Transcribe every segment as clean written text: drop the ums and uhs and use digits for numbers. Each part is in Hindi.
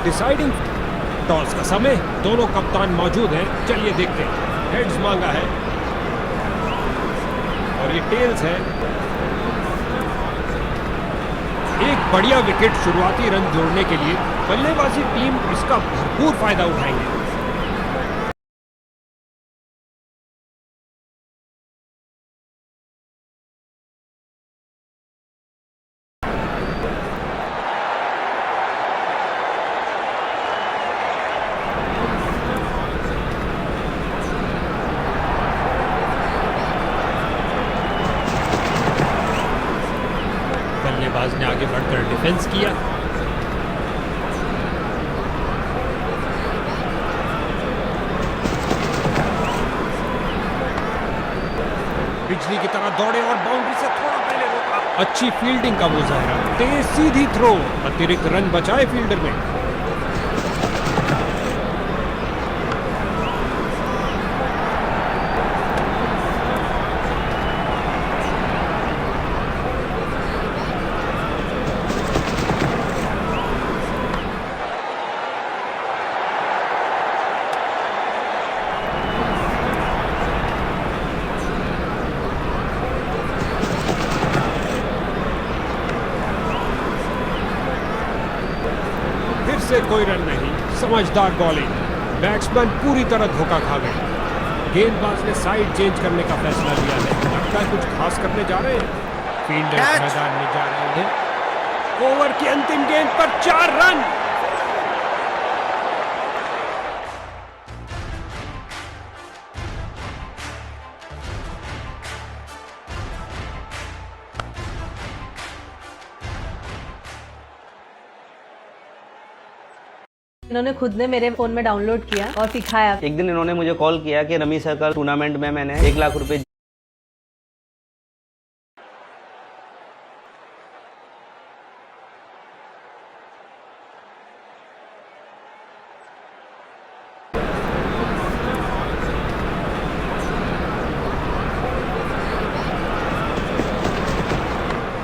डिसाइडिंग टॉस का समय, दोनों कप्तान मौजूद हैं। चलिए देखते हैं। हेड्स मांगा है और ये टेल्स है। एक बढ़िया विकेट शुरुआती रन जोड़ने के लिए बल्लेबाजी टीम इसका भरपूर फायदा उठाएंगे। बल्लेबाज ने आगे बढ़कर डिफेंस किया। बिजली की तरह दौड़े और बाउंड्री से थोड़ा पहले रोका। अच्छी फील्डिंग का मुजाहरा, तेज सीधी थ्रो, अतिरिक्त रन बचाए फील्डर में। से कोई रन नहीं, समझदार बॉलिंग। बैट्समैन पूरी तरह धोखा खा गए। गेंदबाज ने साइड चेंज करने का फैसला लिया है। लगता है कुछ खास करने जा रहे हैं। फील्डर मैदान में जा रहे हैं। ओवर की अंतिम गेंद पर 4 रन। इन्होंने खुद ने मेरे फोन में डाउनलोड किया और सिखाया। एक दिन इन्होंने मुझे कॉल किया कि रमी सर्कल टूर्नामेंट में मैंने 1 लाख रुपए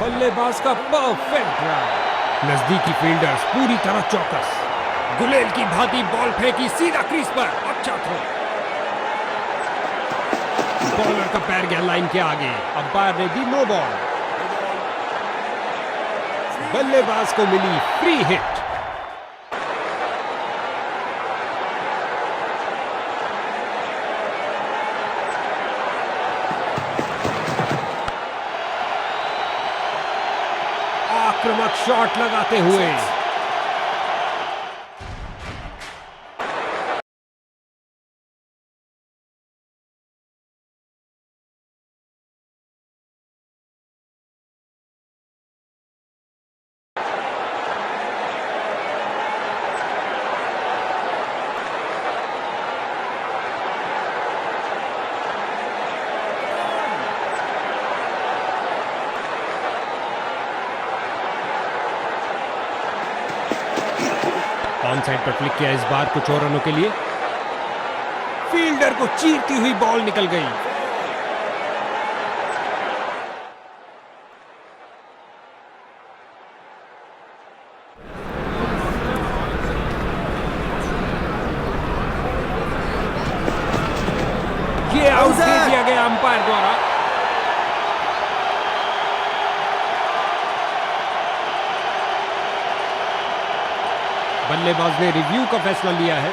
बल्लेबाज का परफेक्ट ड्राइव। नजदीकी फील्डर्स पूरी तरह चौकस। गुलेल की भांति बॉल फेंकी सीधा क्रीज पर। अच्छा थ्रो। बॉलर का पैर गया लाइन के आगे। अंपायर ने दी नो बॉल। बल्लेबाज को मिली फ्री हिट। आक्रामक शॉट लगाते हुए ऑन साइड पर क्लिक किया इस बार कुछ और रनों के लिए। फील्डर को चीरती हुई बॉल निकल गई। ये आउट दे दिया गया अंपायर द्वारा। बल्लेबाज ने रिव्यू का फैसला लिया है।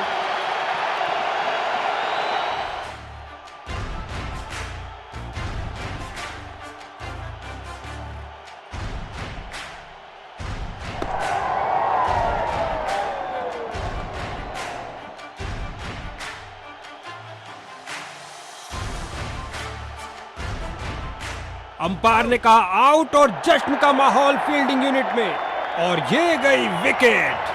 अंपायर ने कहा आउट और जश्न का माहौल फील्डिंग यूनिट में, और ये गई विकेट।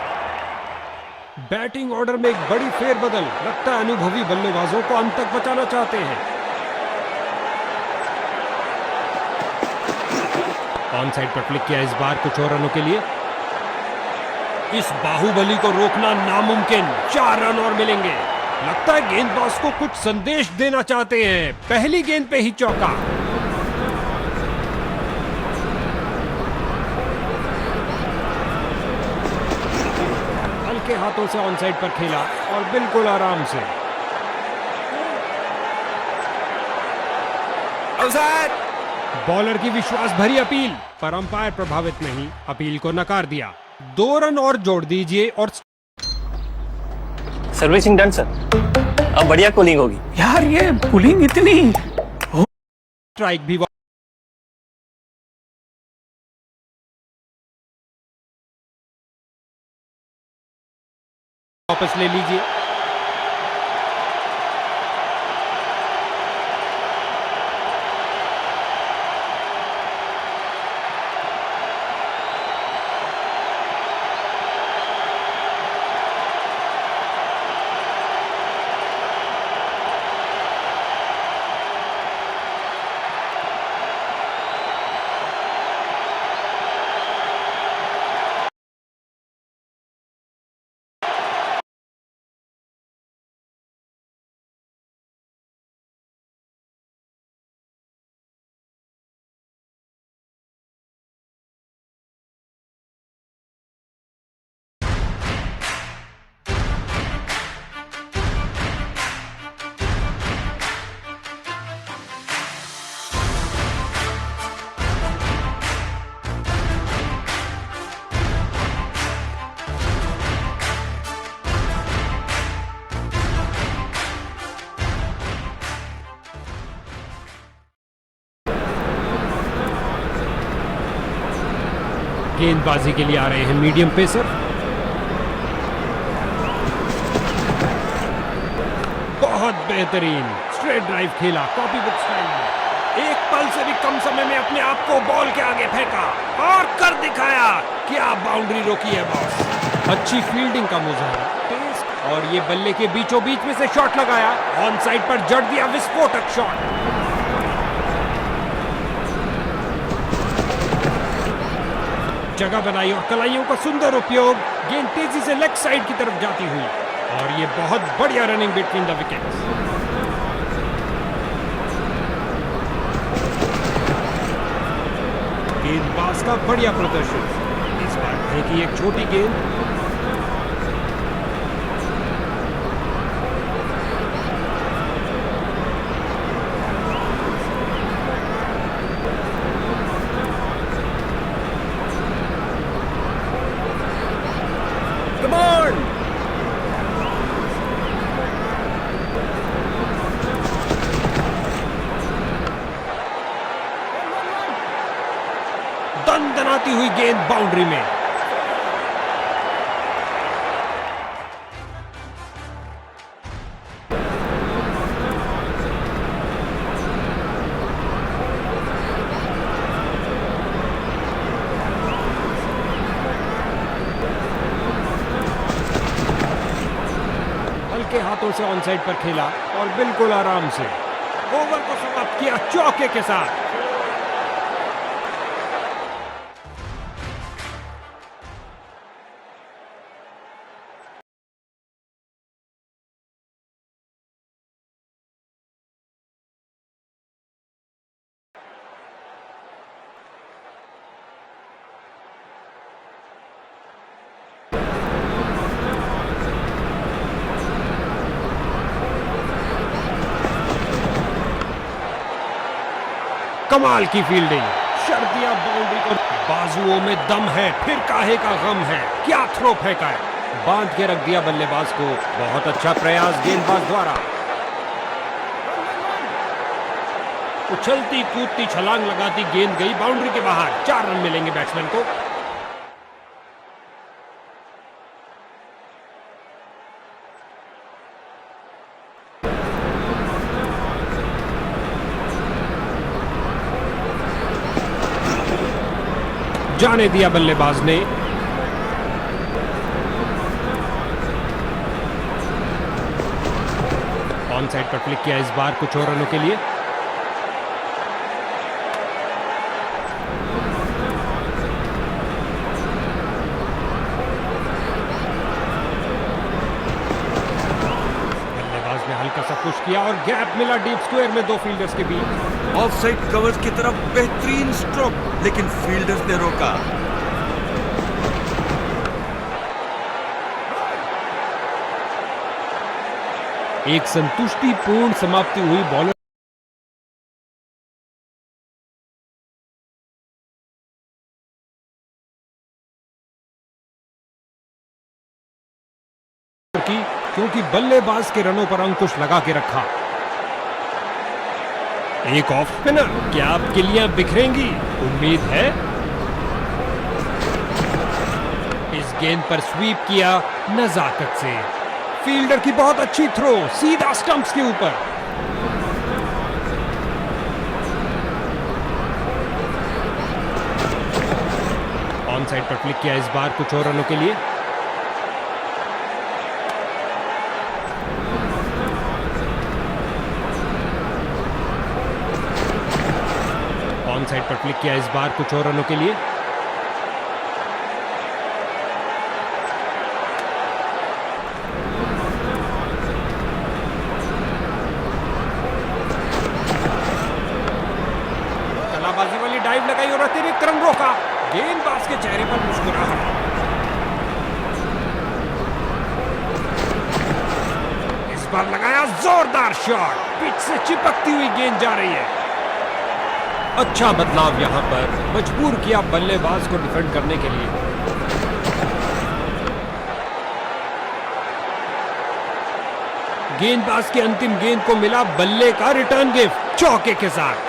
बैटिंग ऑर्डर में एक बड़ी फेरबदल। लगता है अनुभवी बल्लेबाजों को अंत तक बचाना चाहते हैं। ऑन साइड पर क्लिक किया इस बार कुछ और रनों के लिए। इस बाहुबली को रोकना नामुमकिन। 4 रन और मिलेंगे। लगता है गेंदबाज को कुछ संदेश देना चाहते हैं। पहली गेंद पे ही चौका। हाथों से ऑन साइड पर खेला और बिल्कुल आराम से। बॉलर की विश्वास भरी अपील पर अंपायर प्रभावित नहीं, अपील को नकार दिया। 2 रन और जोड़ दीजिए और सर्विसिंग डन सर। अब बढ़िया कूलिंग होगी। यार ये पुलिंग इतनी स्ट्राइक भी वापस ले लीजिए। गेंदबाजी के लिए आ रहे हैं मीडियम पेसर। बहुत बेहतरीन स्ट्रेट ड्राइव खेला कॉपी बुक स्टाइल में। एक पल से भी कम समय में अपने आप को बॉल के आगे फेंका और कर दिखाया। क्या बाउंड्री रोकी है बॉस। अच्छी फील्डिंग का मुजाहरा, टेस्ट और ये बल्ले के बीचों बीच में से शॉट लगाया। ऑन साइड पर जड़ दिया विस्फोटक शॉट। जगह बनाई और कलाइयों का सुंदर उपयोग। गेंद तेजी से लेग साइड की तरफ जाती हुई और ये बहुत बढ़िया रनिंग बिटवीन द विकेट्स। गेंदबाज का बढ़िया प्रदर्शन। इस बार फेंकी एक छोटी गेंद। दनदनाती हुई गेंद बाउंड्री में। हल्के हाथों से ऑन साइड पर खेला और बिल्कुल आराम से ओवर को समाप्त किया चौके के साथ। कमाल की फील्डिंग, शर दिया बाउंड्री को। बाजुओं में दम है, फिर काहे का गम है। क्या थ्रो फेंका है, बांध के रख दिया बल्लेबाज को। बहुत अच्छा प्रयास गेंदबाज द्वारा। उछलती कूदती छलांग लगाती गेंद गई बाउंड्री के बाहर। 4 रन मिलेंगे बैट्समैन को। जाने दिया बल्लेबाज ने। ऑन साइड पर क्लिक किया इस बार कुछ और रनों के लिए। बल्लेबाज ने हल्का सा पुश किया और गैप मिला डीप स्क्वायर में 2 फील्डर्स के बीच। ऑफसाइड कवर्स की तरफ बेहतरीन स्ट्रोक, लेकिन फील्डर्स ने रोका। एक संतुष्टिपूर्ण समाप्ति हुई बॉलर की, क्योंकि बल्लेबाज के रनों पर अंकुश लगा के रखा। एक ऑफ स्पिनर, क्या आप गिल्लियां बिखरेंगी? उम्मीद है। इस गेंद पर स्वीप किया नजाकत से। फील्डर की बहुत अच्छी थ्रो, सीधा स्टंप्स के ऊपर। ऑन साइड पर क्लिक किया इस बार कुछ और रनों के लिए। ऑन साइड पर क्लिक किया इस बार कुछ और रनों के लिए। कलाबाजी वाली डाइव लगाई और अतिरिक्त रन रोका। गेंदबाज के चेहरे पर मुस्कुराहट। इस बार लगाया जोरदार शॉट, पिच से चिपकती हुई गेंद जा रही है। अच्छा बदलाव यहां पर, मजबूर किया बल्लेबाज को डिफेंड करने के लिए। गेंदबाज की अंतिम गेंद को मिला बल्ले का रिटर्न गिफ्ट चौके के साथ।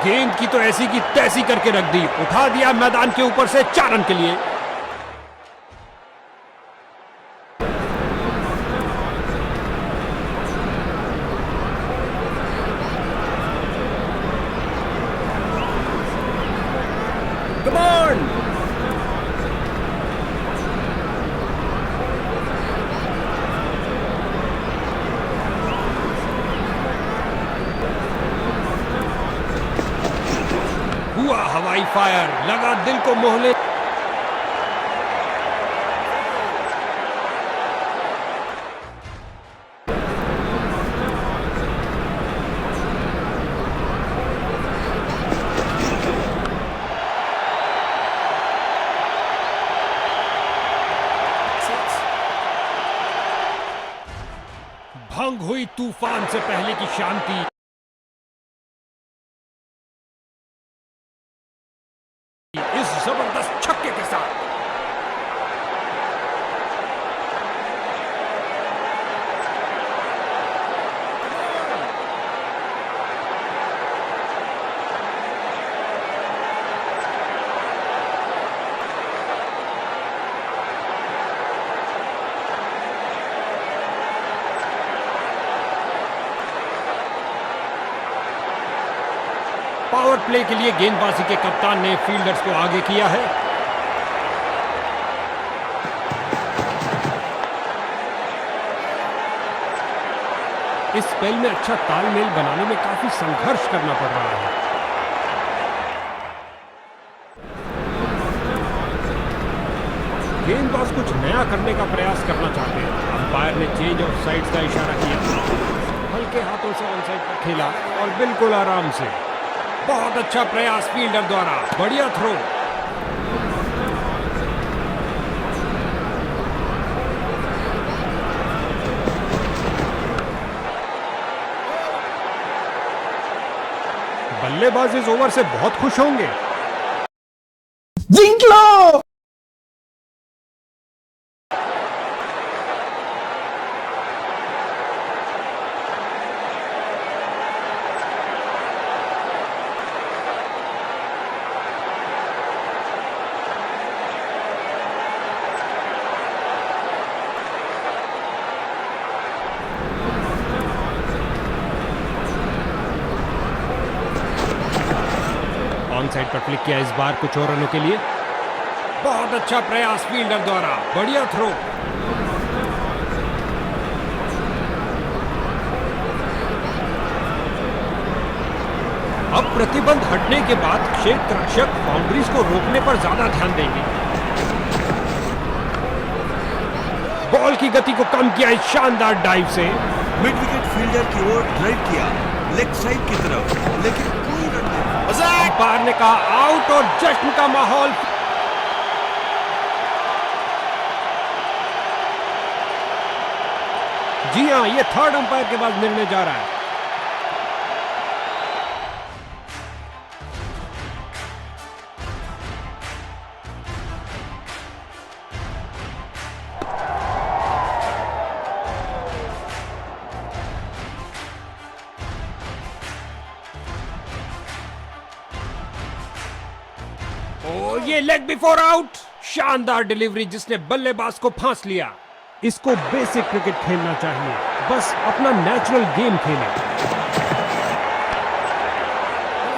गेंद की तो ऐसी की तैसी करके रख दी, उठा दिया मैदान के ऊपर से 4 रन के लिए। Come on! हुआ हवाई फायर, लगा दिल को मोहले। भंग हुई तूफान से पहले की शांति। इस जबरदस्त छक्के के साथ पावर प्ले के लिए गेंदबाजी के कप्तान ने फील्डर्स को आगे किया है। इस स्पेल में अच्छा तालमेल बनाने में काफी संघर्ष करना पड़ रहा है। गेंदबाज कुछ नया करने का प्रयास करना चाहते हैं। अंपायर ने चेंज ऑफ साइड्स का इशारा किया। हल्के हाथों से ऑन साइड पर खेला और बिल्कुल आराम से। बहुत अच्छा प्रयास फील्डर द्वारा, बढ़िया थ्रो। बल्लेबाज इस ओवर से बहुत खुश होंगे। जीत लो। ऑन साइड पर क्लिक किया इस बार कुछ और रनों के लिए। बहुत अच्छा प्रयास फील्डर द्वारा, बढ़िया थ्रो। अब प्रतिबंध हटने के बाद क्षेत्र रक्षक बाउंड्रीज को रोकने पर ज्यादा ध्यान देंगे। बॉल की गति को कम किया इस शानदार डाइव से। मिड विकेट फील्डर की ओर ड्राइव किया लेग साइड की तरफ, लेकिन कोई रन नहीं। अंपायर ने कहा आउट और जश्न का माहौल। जी हां, ये थर्ड अंपायर के बाद निर्णय जा रहा है। ओ, ये लेग बिफोर आउट। शानदार डिलीवरी जिसने बल्लेबाज को फांस लिया। इसको बेसिक क्रिकेट खेलना चाहिए, बस अपना नेचुरल गेम खेलें।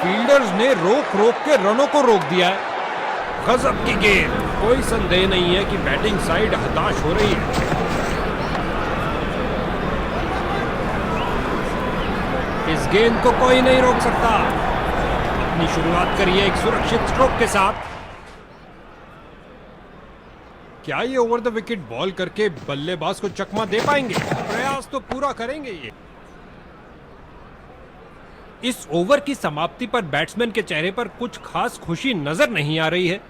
फील्डर्स ने रोक रोक के रनों को रोक दिया है। गजब की गेंद। कोई संदेह नहीं है कि बैटिंग साइड हताश हो रही है। इस गेंद को कोई नहीं रोक सकता। अपनी शुरुआत करिए एक सुरक्षित स्ट्रोक के साथ। क्या ये ओवर द विकेट बॉल करके बल्लेबाज को चकमा दे पाएंगे? प्रयास तो पूरा करेंगे ये। इस ओवर की समाप्ति पर बैट्समैन के चेहरे पर कुछ खास खुशी नजर नहीं आ रही है।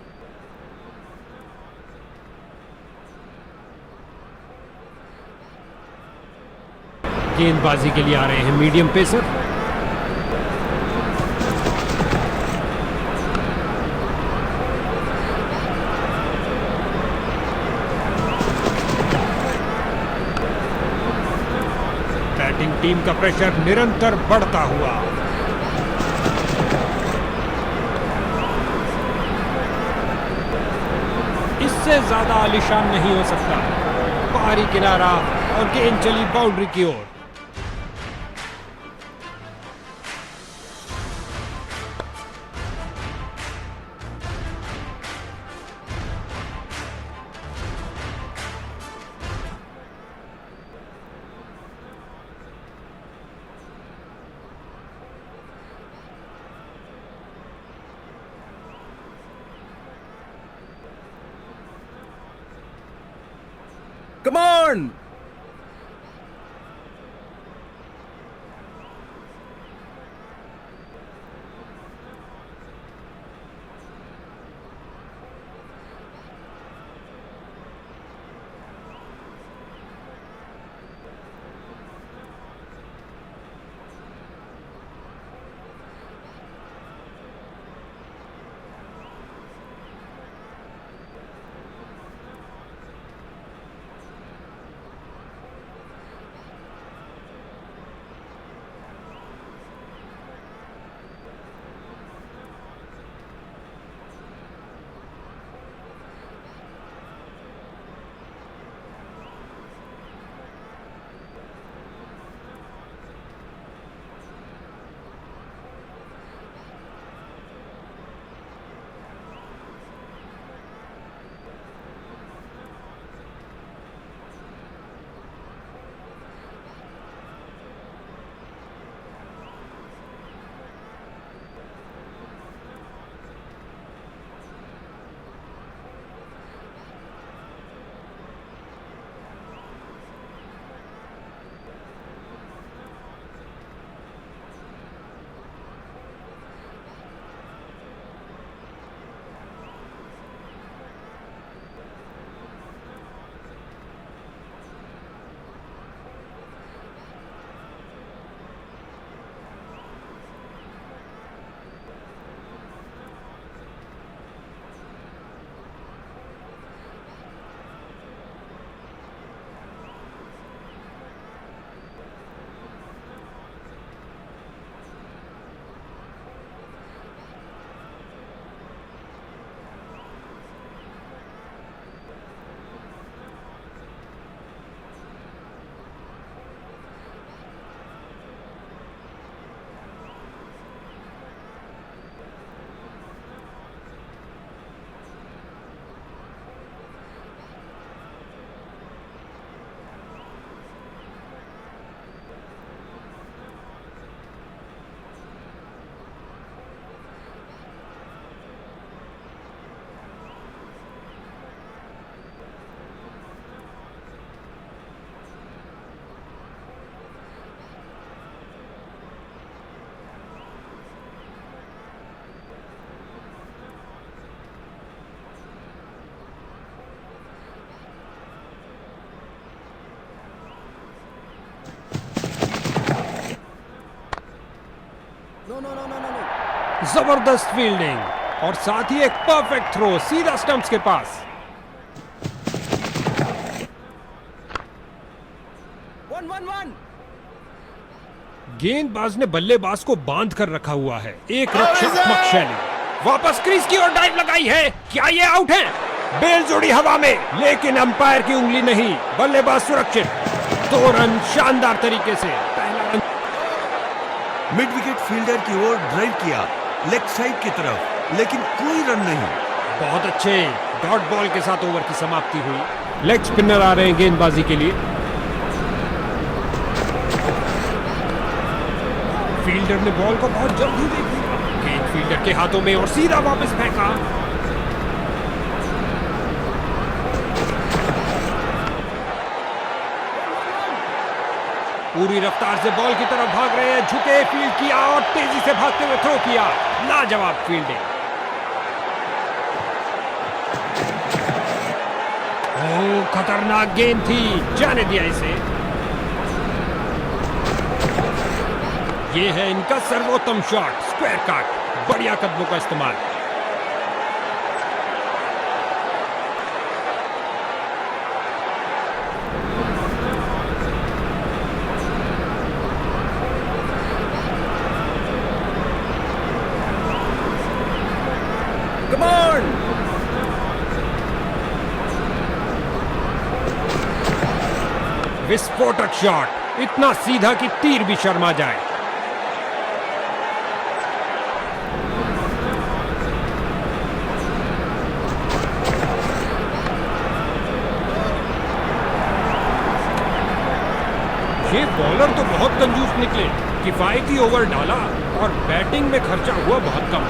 गेंदबाजी के लिए आ रहे हैं मीडियम पेसर। बैटिंग टीम का प्रेशर निरंतर बढ़ता हुआ। इससे ज्यादा आलीशान नहीं हो सकता। बाहरी किनारा और गेंद चली बाउंड्री की ओर। Come on! जबरदस्त फील्डिंग और साथ ही एक परफेक्ट थ्रो सीधा स्टंप्स के पास। गेंदबाज ने बल्लेबाज को बांध कर रखा हुआ है। एक रक्षात्मक शैली, वापस क्रीज की ओर डाइव लगाई है। क्या ये आउट है? बेल जोड़ी हवा में, लेकिन अंपायर की उंगली नहीं, बल्लेबाज सुरक्षित। 2 रन शानदार तरीके से। पहला रन मिड विकेट फील्डर की ओर ड्राइव किया लेग साइड की तरफ, लेकिन कोई रन नहीं। बहुत अच्छे डॉट बॉल के साथ ओवर की समाप्ति हुई। लेग स्पिनर आ रहे हैं गेंदबाजी के लिए। फील्डर ने बॉल को बहुत जल्दी देख लिया। गेंद फील्डर के हाथों में और सीधा वापस फेंका। पूरी रफ्तार से बॉल की तरफ भाग रहे हैं। झुके फील्ड किया और तेजी से भागते हुए थ्रो किया। लाजवाब फील्डिंग। ओह, खतरनाक गेंद थी, जाने दिया इसे। ये है इनका सर्वोत्तम शॉट, स्क्वायर कट। बढ़िया कदमों का इस्तेमाल। Come on. विस्फोटक शॉट, इतना सीधा कि तीर भी शर्मा जाए। ये बॉलर तो बहुत कंजूस निकले। किफायती ओवर डाला और बैटिंग में खर्चा हुआ बहुत कम।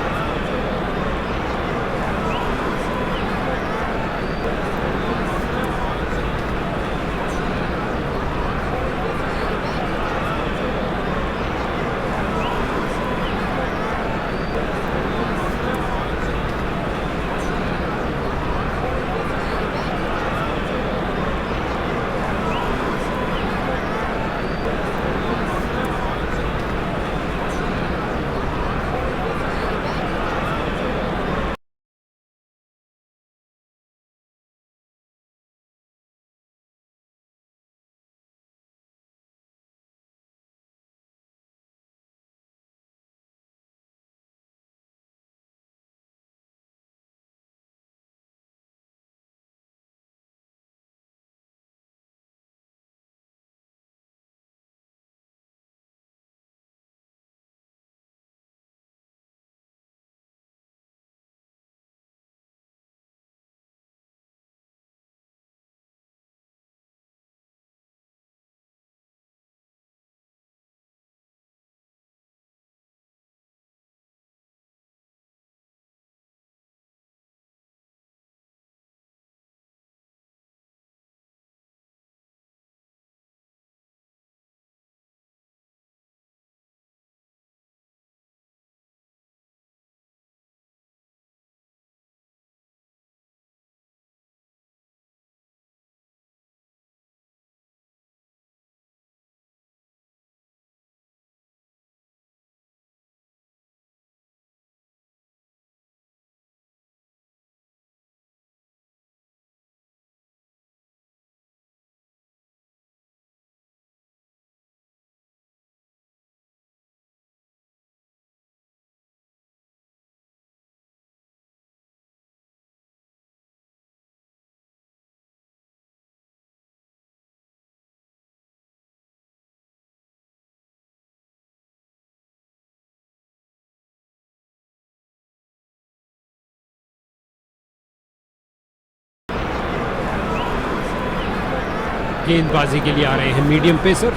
गेंदबाजी के लिए आ रहे हैं मीडियम पेसर।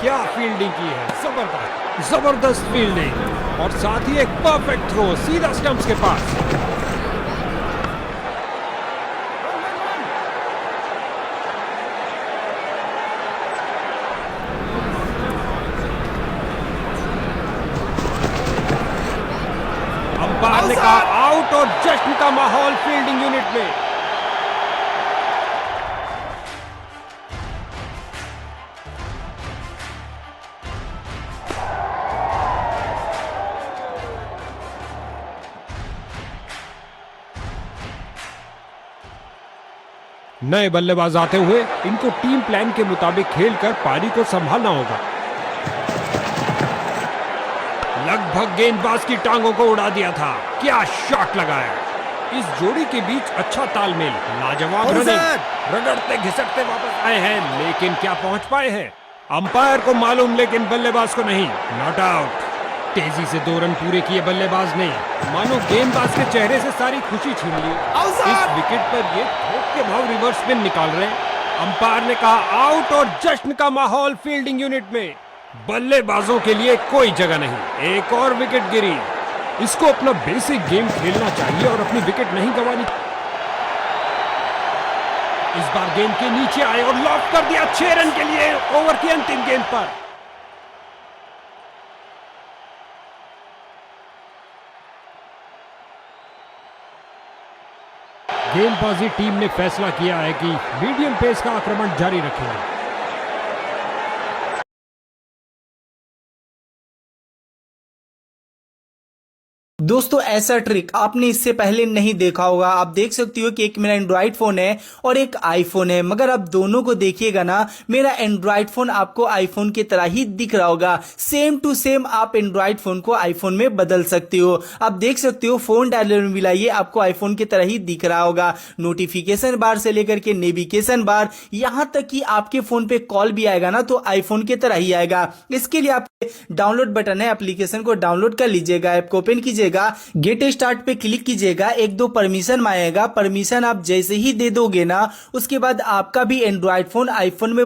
क्या फील्डिंग की है, जबरदस्त जबरदस्त फील्डिंग और साथ ही एक परफेक्ट थ्रो सीधा स्टंप्स के पास। अंपायर ने कहा आउट और जश्न का माहौल फील्डिंग यूनिट में। नए बल्लेबाज आते हुए इनको टीम प्लान के मुताबिक खेलकर पारी को संभालना होगा। लगभग गेंदबाज की टांगों को उड़ा दिया था। क्या शॉट लगाया। इस जोड़ी के बीच अच्छा तालमेल, लाजवाब रनिंग। रगड़ते घिसटते वापस आए हैं, लेकिन क्या पहुंच पाए हैं? अंपायर को मालूम, लेकिन बल्लेबाज को नहीं। Not out. तेजी से 2 रन पूरे किए बल्लेबाज ने। मानो गेंदबाज के चेहरे से सारी खुशी छीन ली। इस विकेट पर ये ठोक के भाव रिवर्स स्पिन निकाल रहे। अंपायर ने कहा आउट और जश्न का माहौल फील्डिंग यूनिट में। बल्लेबाजों के लिए कोई जगह नहीं। एक और विकेट गिरी। इसको अपना बेसिक गेम खेलना चाहिए और अपनी विकेट नहीं गंवानी। इस बार गेंद के नीचे आए और लॉक कर दिया 6 रन के लिए ओवर की अंतिम गेंद पर। गेंदबाजी टीम ने फैसला किया है कि मीडियम पेस का आक्रमण जारी रखेंगे। दोस्तों ऐसा ट्रिक आपने इससे पहले नहीं देखा होगा। आप देख सकते हो कि एक मेरा एंड्रॉइड फोन है और एक आईफोन है, मगर आप दोनों को देखिएगा ना, मेरा एंड्रॉइड फोन आपको आईफोन की तरह ही दिख रहा होगा। सेम टू सेम आप एंड्रॉइड फोन को आईफोन में बदल सकते हो। आप देख सकते हो फोन डायलर में मिलाइए, आपको आईफोन की तरह ही दिख रहा होगा। नोटिफिकेशन बार से लेकर के नेविगेशन बार, यहां तक कि आपके फोन पे कॉल भी आएगा ना तो आईफोन की तरह ही आएगा। इसके लिए आप डाउनलोड बटन है, एप्लीकेशन को डाउनलोड कर लीजिएगा, ऐप को ओपन कीजिएगा, गेट स्टार्ट पे क्लिक कीजिएगा। 1-2 परमिशन मांगेगा। परमिशन आप जैसे ही दे दोगे ना, उसके बाद आपका भी एंड्रॉइड फोन आईफोन में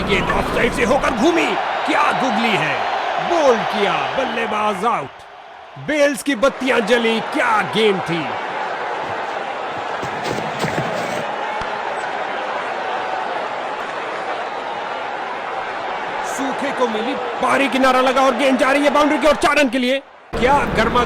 गेंद ऑफ साइड से होकर घूमी। क्या गुगली है। बोल्ड किया, बल्लेबाज आउट। बेल्स की बत्तियां जली। क्या गेंद थी। सूखे को मिली, बाहरी किनारा लगा और गेंद जा रही है बाउंड्री की ओर 4 रन के लिए। क्या गर्मा।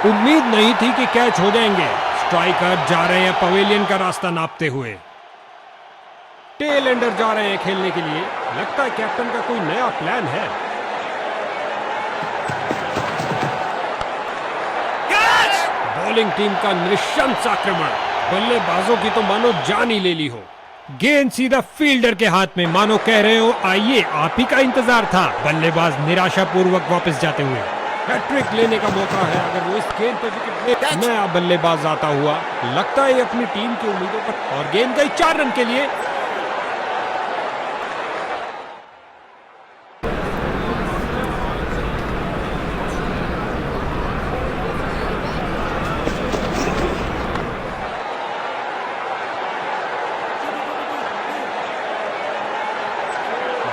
उम्मीद नहीं थी कि कैच हो जाएंगे। स्ट्राइकर जा रहे हैं पवेलियन का रास्ता नापते हुए। टेल एंडर जा रहे हैं खेलने के लिए। लगता है कैप्टन का कोई नया प्लान है। बॉलिंग टीम का नृशंस आक्रमण। बल्लेबाजों की तो मानो जान ही ले ली हो। गेंद सीधा फील्डर के हाथ में, मानो कह रहे हो आइए आप ही का इंतजार था। बल्लेबाज निराशापूर्वक वापस जाते हुए। हैट्रिक लेने का मौका है अगर वो इस गेंद पर विकेट ले। नया बल्लेबाज आता हुआ। लगता है अपनी टीम की उम्मीदों पर, और गेंद गई 4 रन के लिए।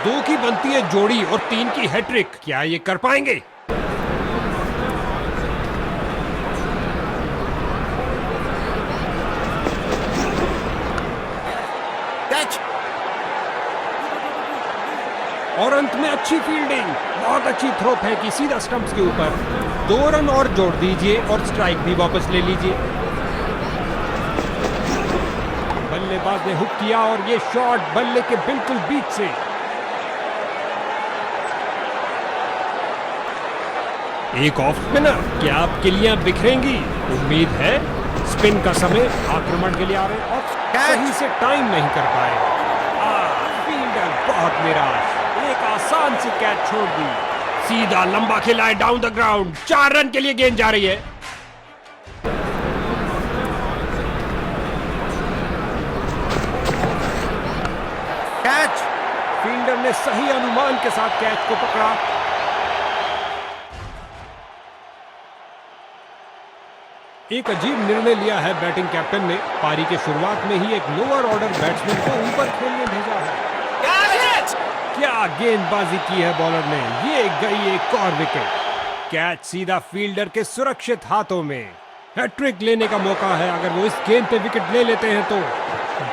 दो की बनती है जोड़ी और 3 की हैट्रिक। क्या ये कर पाएंगे? और अंत में अच्छी फील्डिंग, बहुत अच्छी थ्रो फेंकी सीधा स्टंप्स के ऊपर। 2 रन और जोड़ दीजिए और स्ट्राइक भी वापस ले लीजिए। बल्लेबाज ने हुक किया और ये शॉट बल्ले के बिल्कुल बीच से। एक ऑफ स्पिनर। क्या आप किलियां बिखरेंगी? उम्मीद है। स्पिन का समय, आक्रमण के लिए आ रहे ऑफ, सही से टाइम नहीं कर पाए। फील्डर बहुत निराश। एक आसान सी कैच छोड़ दी। सीधा लंबा खेला है डाउन द ग्राउंड। 4 रन के लिए गेंद जा रही है। कैच। फील्डर ने सही अनुमान के साथ कैच को पकड़ा। एक अजीब निर्णय लिया है बैटिंग कैप्टन ने। पारी के शुरुआत में ही एक लोअर ऑर्डर बैट्समैन को ऊपर खेलने भेजा है। क्या गेंदबाजी की है बॉलर ने। ये गई एक और विकेट। कैच सीधा फील्डर के सुरक्षित हाथों में। हैट्रिक लेने का मौका है। अगर वो इस गेंद पे विकेट ले लेते हैं तो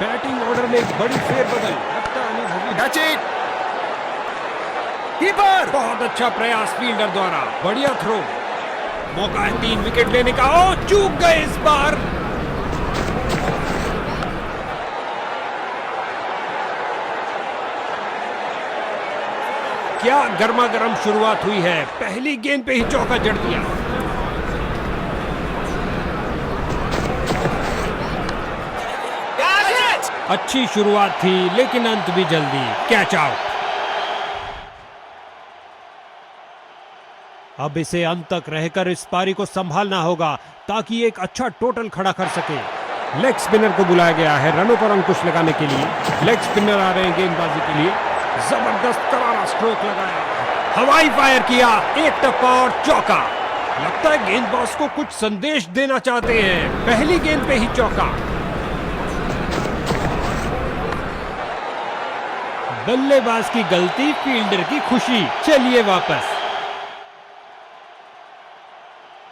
बैटिंग ऑर्डर में एक बड़ी फेरबदल। लगता अनुभवी कीपर। बहुत अच्छा प्रयास फील्डर द्वारा। बढ़िया थ्रो। मौका है 3 विकेट लेने का। ओ, चूक गए इस बार। क्या गर्मा गर्म शुरुआत हुई है। पहली गेंद पे ही चौका जड़ दिया। अच्छी शुरुआत थी लेकिन अंत भी जल्दी। Catch out. अब इसे अंत तक रहकर इस पारी को संभालना होगा ताकि एक अच्छा टोटल खड़ा कर सके। लेग स्पिनर को बुलाया गया है रनों पर अंकुश लगाने के लिए। लेग स्पिनर आ रहे हैं गेंदबाजी के लिए। जबरदस्त करारा स्ट्रोक लगाया। हवाई फायर किया। एक टप्पा और चौका। लगता है गेंदबाज को कुछ संदेश देना चाहते हैं। पहली गेंद पे ही चौका। बल्लेबाज की गलती, फील्डर की खुशी। चलिए वापस।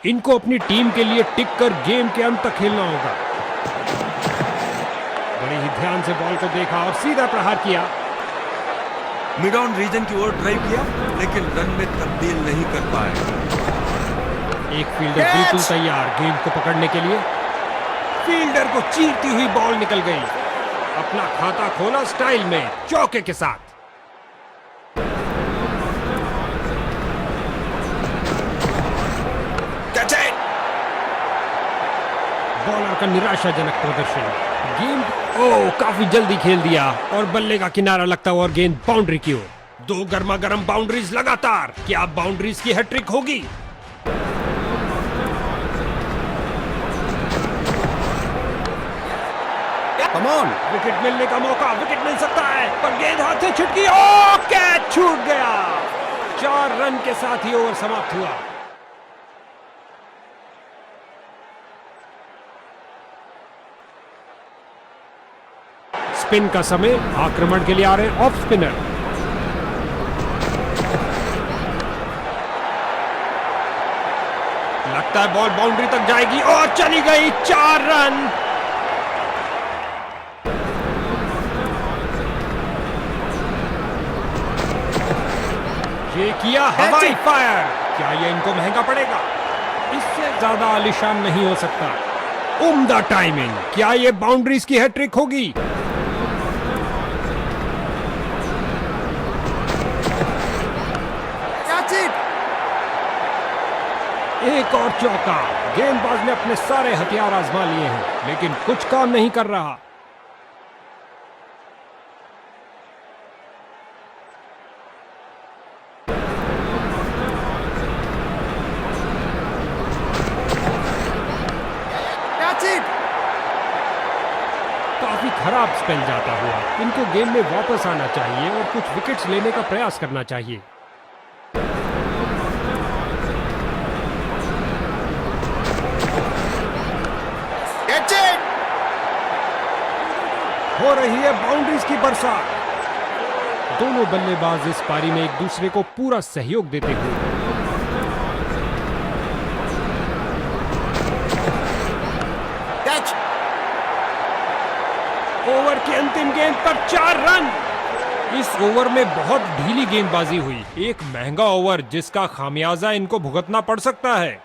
इनको अपनी टीम के लिए टिक कर गेम के अंत तक खेलना होगा। बड़े ही ध्यान से बॉल को देखा और सीधा प्रहार किया। मिड ऑन रीजन की ओर ड्राइव किया लेकिन रन में तब्दील नहीं कर पाए। एक फील्डर बिल्कुल तैयार गेंद को पकड़ने के लिए। फील्डर को चीरती हुई बॉल निकल गई। अपना खाता खोला स्टाइल में चौके के साथ। बॉलर का निराशाजनक प्रदर्शन। गेंद काफी जल्दी खेल दिया और बल्ले का किनारा लगता हुआ और गेंद बाउंड्री की ओर। 2 गर्मा गर्म बाउंड्रीज लगातार। क्या बाउंड्रीज की हैट्रिक होगी। Come on. विकेट मिलने का मौका। विकेट मिल सकता है पर गेंद हाथ से छुटकी। ओ, कैच छूट गया। 4 रन के साथ ही ओवर समाप्त हुआ। स्पिन का समय। आक्रमण के लिए आ रहे हैं ऑफ स्पिनर। लगता है बॉल बाउंड्री तक जाएगी और चली गई। 4 रन। ये किया हवाई फायर। क्या ये इनको महंगा पड़ेगा। इससे ज्यादा आलीशान नहीं हो सकता। उम्दा टाइमिंग। क्या ये बाउंड्रीज की हैट्रिक होगी। एक और चौका। गेंदबाज ने अपने सारे हथियार आजमा लिए हैं लेकिन कुछ काम नहीं कर रहा। काफी खराब स्पेल जाता हुआ। इनको गेम में वापस आना चाहिए और कुछ विकेट्स लेने का प्रयास करना चाहिए। हो रही है बाउंड्रीज की बरसात। दोनों बल्लेबाज इस पारी में एक दूसरे को पूरा सहयोग देते हुए। कैच। ओवर की अंतिम गेंद पर 4 रन। इस ओवर में बहुत ढीली गेंदबाजी हुई। एक महंगा ओवर जिसका खामियाजा इनको भुगतना पड़ सकता है।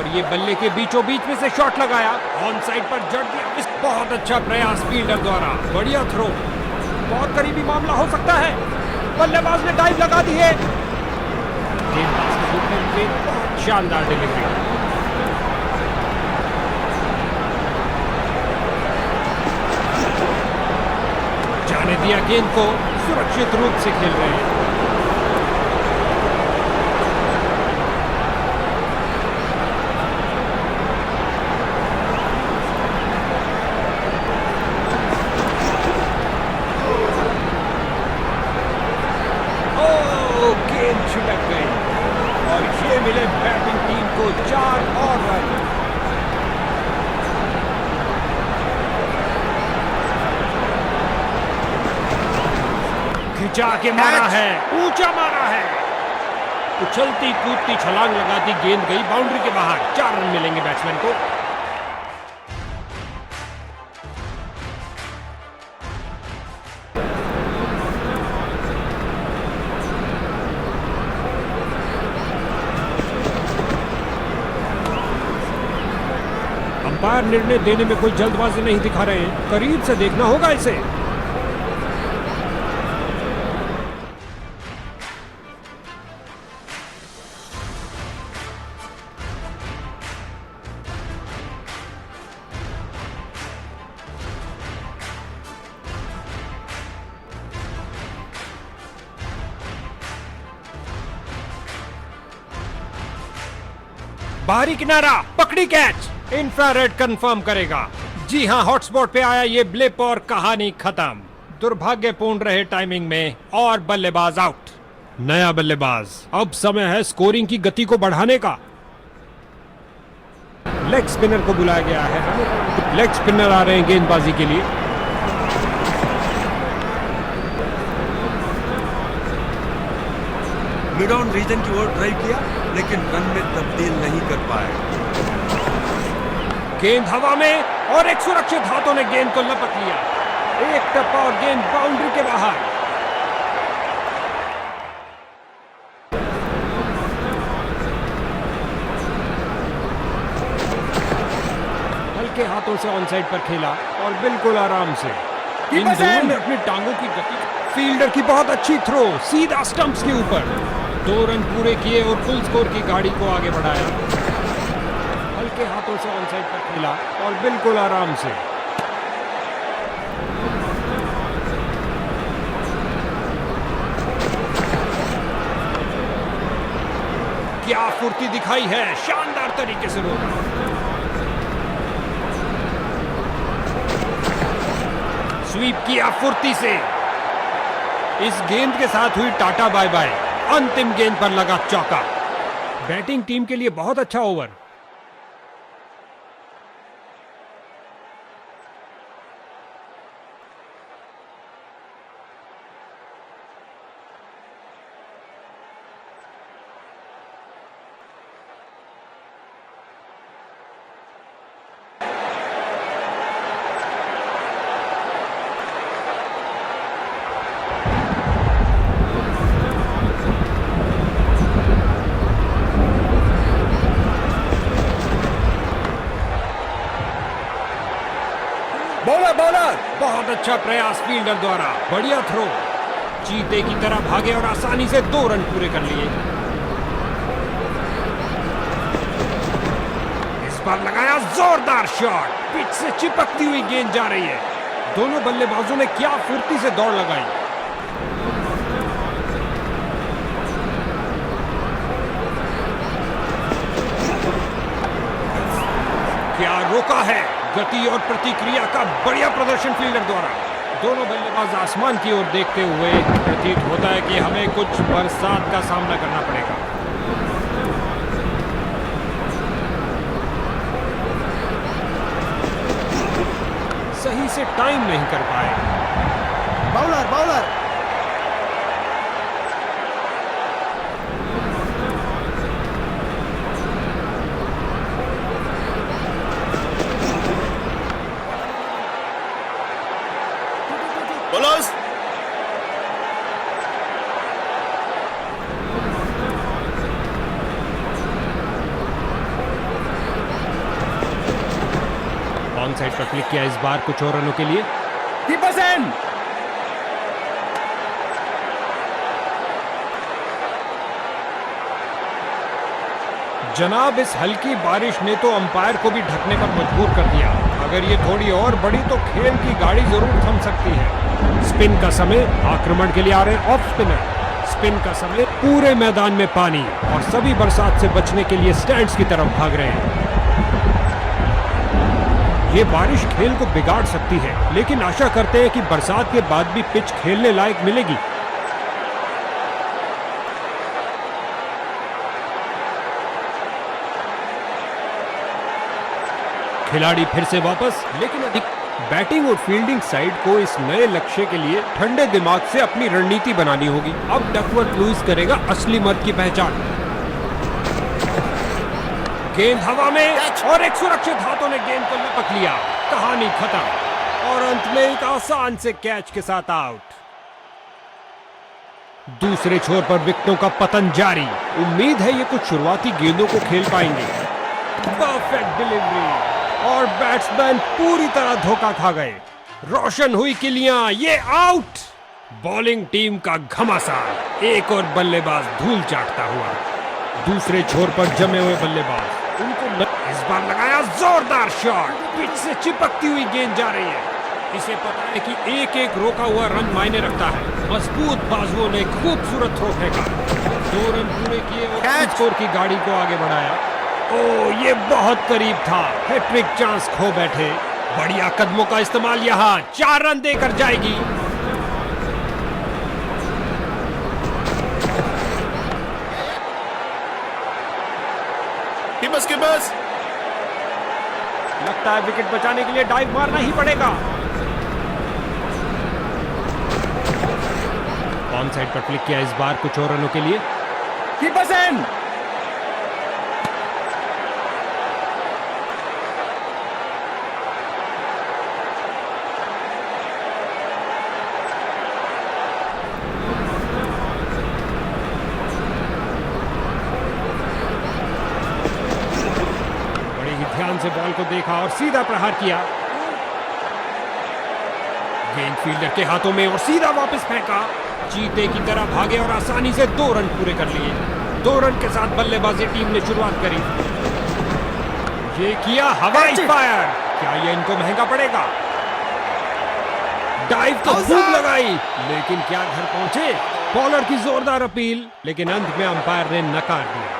ये बल्ले के बीचों बीच में से शॉट लगाया। ऑन साइड पर जड़ दिया। इस बहुत अच्छा प्रयास फील्डर द्वारा। बढ़िया थ्रो। बहुत करीबी मामला हो सकता है। बल्लेबाज ने डाइव लगा दी है। गेंदबाज के घुटने पे शानदार डिलीवरी। जाने दिया गेंद को, सुरक्षित रूप से खेल रहे हैं। गेंद छिटक गई और ये मिले बैटिंग टीम को 4 और रन। खिंचा के मारा है, ऊंचा मारा है। उछलती कूदती छलांग लगाती गेंद गई बाउंड्री के बाहर। 4 रन मिलेंगे बैट्समैन को। अंपायर निर्णय देने में कोई जल्दबाजी नहीं दिखा रहे हैं, करीब से देखना होगा इसे। बाहरी किनारा, पकड़ी कैच, इंफ्रारेड कंफर्म करेगा। जी हां, हॉटस्पॉट पे आया ये ब्लिप और कहानी खत्म। दुर्भाग्यपूर्ण रहे टाइमिंग में और बल्लेबाज आउट। नया बल्लेबाज। अब समय है स्कोरिंग की गति को बढ़ाने का। लेग स्पिनर को बुलाया गया है। लेग स्पिनर आ रहे हैं गेंदबाजी के लिए। मिड ऑन रीजन की ओर ड्राइव किया, लेकिन रन में तब्दील नहीं कर पाए। गेंद हवा में और एक सुरक्षित हाथों ने गेंद को लपक लिया। एक टप्पा और गेंद बाउंड्री के बाहर। हल्के हाथों से ऑन साइड पर खेला और बिल्कुल आराम से। इन दोनों ने अपनी टांगों की गति। फील्डर की बहुत अच्छी थ्रो, सीधा स्टंप्स के ऊपर। 2 रन पूरे किए और फुल स्कोर की गाड़ी को आगे बढ़ाया। हल्के हाथों से ऑन साइड पर खेला और बिल्कुल आराम से। क्या फुर्ती दिखाई है, शानदार तरीके से रोका। स्वीप किया फुर्ती से। इस गेंद के साथ हुई टाटा बाय बाय। अंतिम गेंद पर लगा चौका। बैटिंग टीम के लिए बहुत अच्छा ओवर। Bowler bowler. बहुत अच्छा प्रयास फील्डर द्वारा। बढ़िया थ्रो। चीते की तरह भागे और आसानी से 2 रन पूरे कर लिए। इस बार लगाया जोरदार शॉट। पिच से चिपकती हुई गेंद जा रही है। दोनों बल्लेबाजों ने क्या फुर्ती से दौड़ लगाई। क्या रोका है। गति और प्रतिक्रिया का बढ़िया प्रदर्शन फील्डर द्वारा। दोनों बल्लेबाज आसमान की ओर देखते हुए प्रतीत होता है कि हमें कुछ बरसात का सामना करना पड़ेगा। सही से टाइम नहीं कर पाए। Bowler bowler. Bowlers on side पर क्लिक किया इस बार कुछ और रनों के लिए। जनाब, इस हल्की बारिश ने तो अंपायर को भी ढकने पर मजबूर कर दिया। अगर ये थोड़ी और बड़ी तो खेल की गाड़ी जरूर थम सकती है। स्पिन का समय, आक्रमण के लिए आ रहे ऑफ स्पिनर। स्पिन का समय, पूरे मैदान में पानी और सभी बरसात से बचने के लिए स्टैंड्स की तरफ भाग रहे हैं। ये बारिश खेल को बिगाड़ सकती है, लेकिन आशा करते हैं कि बरसात के बाद भी पिच खेलने लायक मिलेगी। खिलाड़ी फिर से वापस, लेकिन अधिक बैटिंग और फील्डिंग साइड को इस नए लक्ष्य के लिए ठंडे दिमाग से अपनी रणनीति बनानी होगी। अब डकवर्थ लुईस करेगा असली मर्द की पहचान। गेंद हवा में और एक सुरक्षित हाथों ने गेंद को लपक लिया। कहानी खत्म और अंत में एक आसान से कैच के साथ आउट। दूसरे छोर पर विकेटों का पतन जारी। उम्मीद है ये कुछ शुरुआती गेंदों को खेल पाएंगे। परफेक्ट डिलीवरी और बैट्समैन पूरी तरह धोखा खा गए। रोशन हुई किलियां, ये आउट। बॉलिंग टीम का घमासान, एक और बल्लेबाज धूल चाटता हुआ। दूसरे छोर पर जमे हुए बल्लेबाज, उनको इस बार लगाया जोरदार शॉट। पिच से चिपकती हुई गेंद जा रही है। इसे पता है कि एक एक रोका हुआ रन मायने रखता है। मजबूत बाजुओं ने खूबसूरत थ्रो फेंका। 2 रन पूरे किए और स्कोर की गाड़ी को आगे बढ़ाया। ओह, ये बहुत करीब था। हैट्रिक चांस खो बैठे। बढ़िया कदमों का इस्तेमाल, यहाँ 4 रन देकर जाएगी। बस लगता है विकेट बचाने के लिए डाइव मारना ही पड़ेगा। ऑन साइड पर क्लिक किया इस बार कुछ और रनों के लिए। कीपर्स इन। ध्यान से बॉल को देखा और सीधा प्रहार किया। गेंद फील्डर के हाथों में और सीधा वापस फेंका। चीते की तरह भागे और आसानी से 2 रन पूरे कर लिए। 2 रन के साथ बल्लेबाजी टीम ने शुरुआत करी। ये किया हवाई फायर। क्या ये इनको महंगा पड़ेगा? डाइव तो खूब लगाई, लेकिन क्या घर पहुंचे? बॉलर की जोरदार अपील, लेकिन अंत में अंपायर ने नकार दिया।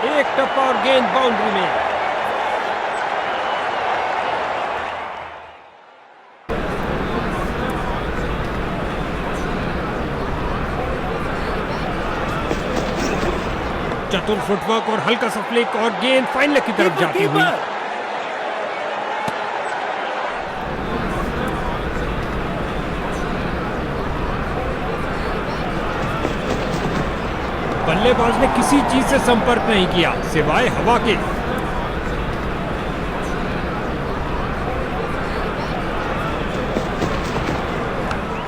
एक टप्पा और गेंद बाउंड्री में। चतुर फुटवर्क और हल्का सा फ्लिक और गेंद फाइनल की तरफ जाती हुई। बल्लेबाज ने किसी चीज से संपर्क नहीं किया सिवाय हवा के।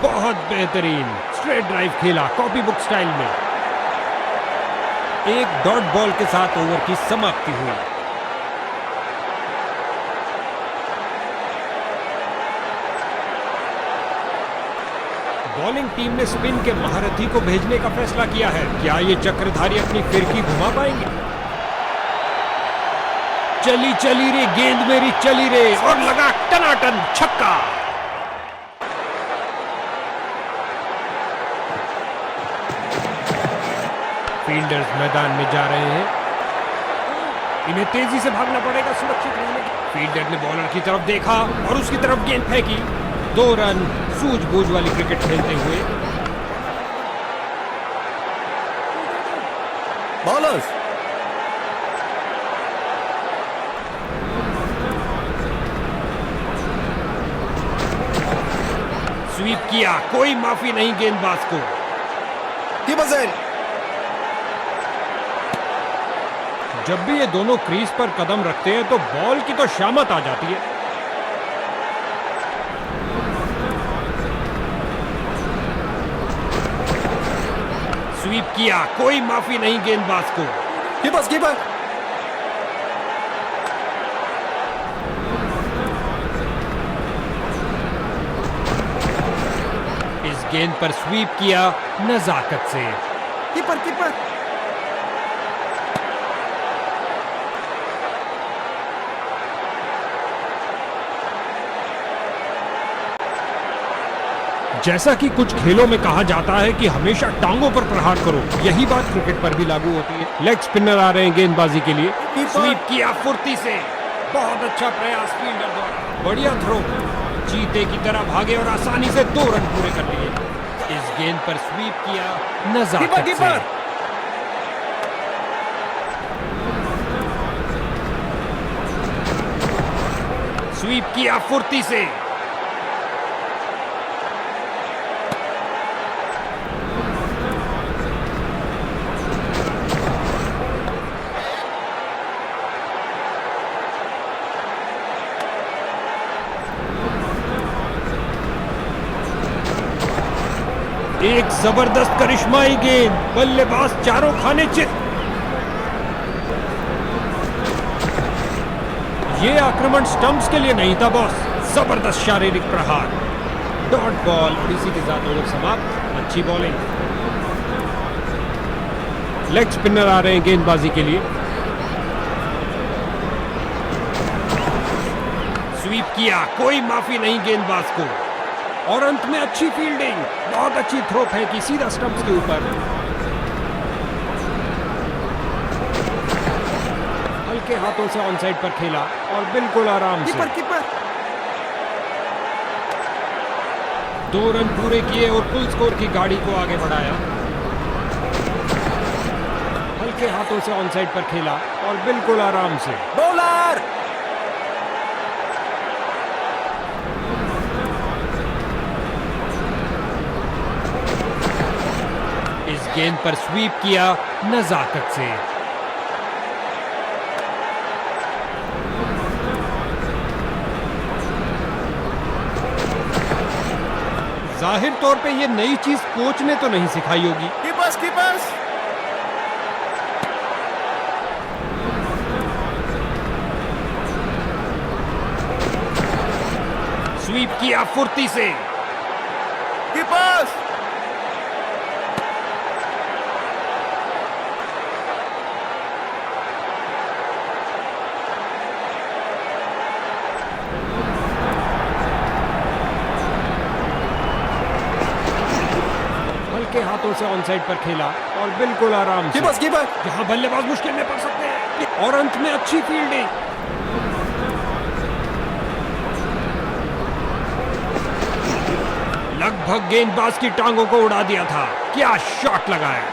बहुत बेहतरीन स्ट्रेट ड्राइव खेला कॉपी बुक स्टाइल में। एक डॉट बॉल के साथ ओवर की समाप्ति हुई। बॉलिंग टीम ने स्पिन के महारथी को भेजने का फैसला किया है। क्या ये चक्रधारी अपनी फिरकी घुमा पाएंगे? चली चली रे गेंद मेरी चली रे और लगा टनाटन छक्का। फील्डर्स मैदान में जा रहे हैं। इन्हें तेजी से भागना पड़ेगा सुरक्षित रहने के। फील्डर ने बॉलर की तरफ देखा और उसकी तरफ गेंद फेंकी। 2 रन सूझबूझ वाली क्रिकेट खेलते हुए। बॉलर्स स्वीप किया, कोई माफी नहीं गेंदबाज को। कीपर्स इन। जब भी ये दोनों क्रीज पर कदम रखते हैं तो बॉल की तो शामत आ जाती है। स्वीप किया, कोई माफी नहीं गेंदबाज को। कीपर गेंद पर स्वीप किया नजाकत से। कीपर कीपर जैसा कि कुछ खेलों में कहा जाता है कि हमेशा टांगों पर प्रहार करो, यही बात क्रिकेट पर भी लागू होती है। लेग स्पिनर आ रहे हैं गेंदबाजी के लिए। स्वीप किया फुर्ती से, बहुत अच्छा प्रयास फील्डर द्वारा, बढ़िया थ्रो, चीते की तरह भागे और आसानी से 2 रन पूरे कर लिए। इस गेंद पर स्वीप किया नजाकत से। स्वीप किया फुर्ती से, एक जबरदस्त करिश्माई गेंद, बल्लेबाज चारों खाने चित। ये आक्रमण स्टंप्स के लिए नहीं था बॉस, जबरदस्त शारीरिक प्रहार, डॉट बॉल और इसी के साथ ओवर समाप्त। अच्छी बॉलिंग। लेग स्पिनर आ रहे हैं गेंदबाजी के लिए। स्वीप किया, कोई माफी नहीं गेंदबाज को, और अंत में अच्छी फील्डिंग, बहुत अच्छी थ्रो फेंकी सीधा स्टंप्स के ऊपर। हल्के हाथों से ऑन साइड पर खेला और बिल्कुल आराम से। कीपर 2 रन पूरे किए और फुल स्कोर की गाड़ी को आगे बढ़ाया। हल्के हाथों से ऑन साइड पर खेला और बिल्कुल आराम से। बॉलर इस गेंद पर स्वीप किया नजाकत से। जाहिर तौर पे ये नई चीज कोच ने तो नहीं सिखाई होगी। कीपर्स स्वीप किया फुर्ती से, कीपर्स हल्के हाथों से ऑन साइड पर खेला और बिल्कुल आराम से। कीपर यहाँ बल्लेबाज मुश्किल में पड़ सकते हैं और अंत में अच्छी फील्डिंग। लगभग गेंदबाज की टांगों को उड़ा दिया था, क्या शॉट लगाया।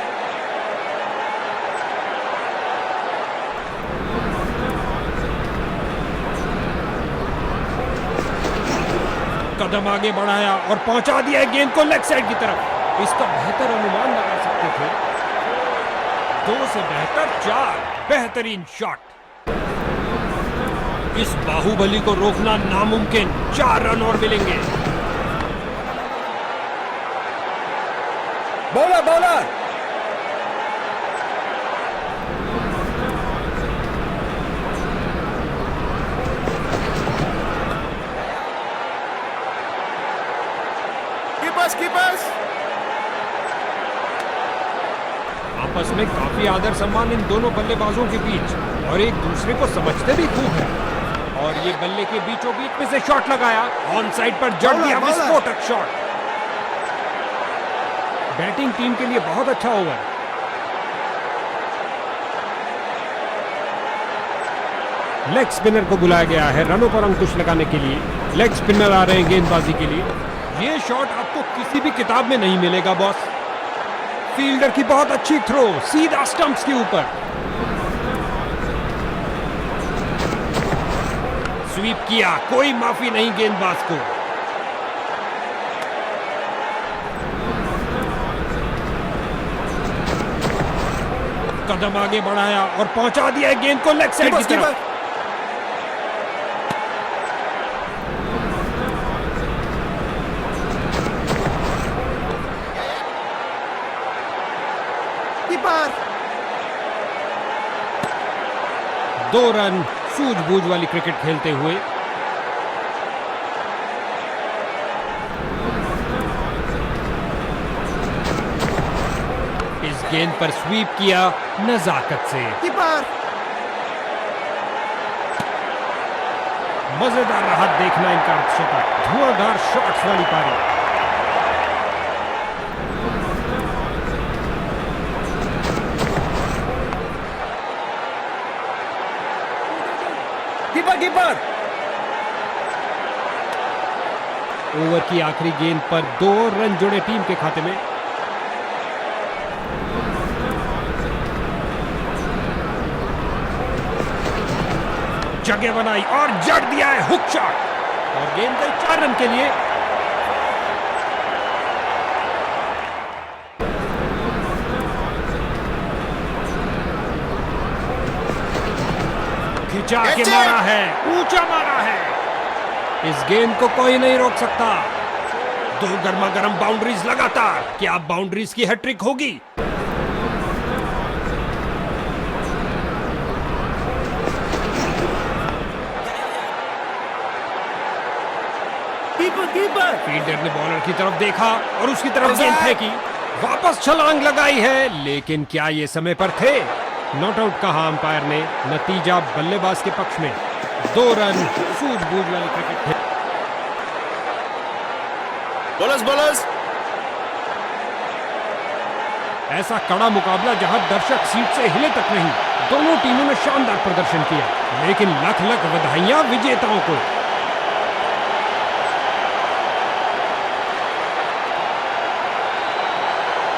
कदम आगे बढ़ाया और पहुंचा दिया गेंद को लेग साइड की तरफ। इसका बेहतर अनुमान लगा सकते थे। 2 से बेहतर 4, बेहतरीन शॉट। इस बाहुबली को रोकना नामुमकिन। 4 रन और मिलेंगे। बॉलर कीपर्स आपस में काफी आदर सम्मान इन दोनों बल्लेबाजों के बीच, और एक दूसरे को समझते भी खूब है। और ये बल्ले के बीचों बीच में से शॉट लगाया, ऑन साइड पर जड़ दिया विस्फोटक शॉट। बैटिंग टीम के लिए बहुत अच्छा ओवर। लेग स्पिनर को बुलाया गया है रनों पर अंकुश लगाने के लिए। लेग स्पिनर आ रहे हैं गेंदबाजी के लिए। ये शॉट आपको किसी भी किताब में नहीं मिलेगा बॉस। फील्डर की बहुत अच्छी थ्रो, सीधा स्टंप्स के ऊपर। स्वीप किया, कोई माफी नहीं गेंदबाज को। कदम आगे बढ़ाया और पहुंचा दिया गेंद को लेग साइड की तरफ। कीपर 2 रन सूझबूझ वाली क्रिकेट खेलते हुए। गेंद पर स्वीप किया नजाकत से। कीपर मजेदार रहा देखना इनका अर्धशतक, धुआंधार शॉट्स वाली पारी। कीपर ओवर की आखिरी गेंद पर 2 रन जुड़े टीम के खाते में। जगह बनाई और जड़ दिया है हुक शॉट और गेंद गई 4 रन के लिए। खिंचा के मारा है, ऊंचा मारा है। इस गेंद को कोई नहीं रोक सकता। 2 गर्मा गर्म बाउंड्रीज लगातार। क्या बाउंड्रीज की हैट्रिक होगी? कीपर फील्डर ने बॉलर की तरफ देखा और उसकी तरफ गेंद फेंकी। वापस छलांग लगाई है, लेकिन क्या ये समय पर थे? नॉट आउट कहा अंपायर ने। नतीजा बल्लेबाज के पक्ष में। 2 रन सूझबूझ वाली क्रिकेट है। बोलर्स ऐसा कड़ा मुकाबला जहां दर्शक सीट से हिले तक नहीं। दोनों टीमों ने शानदार प्रदर्शन किया, लेकिन लख लख बधाइयां विजेताओं को।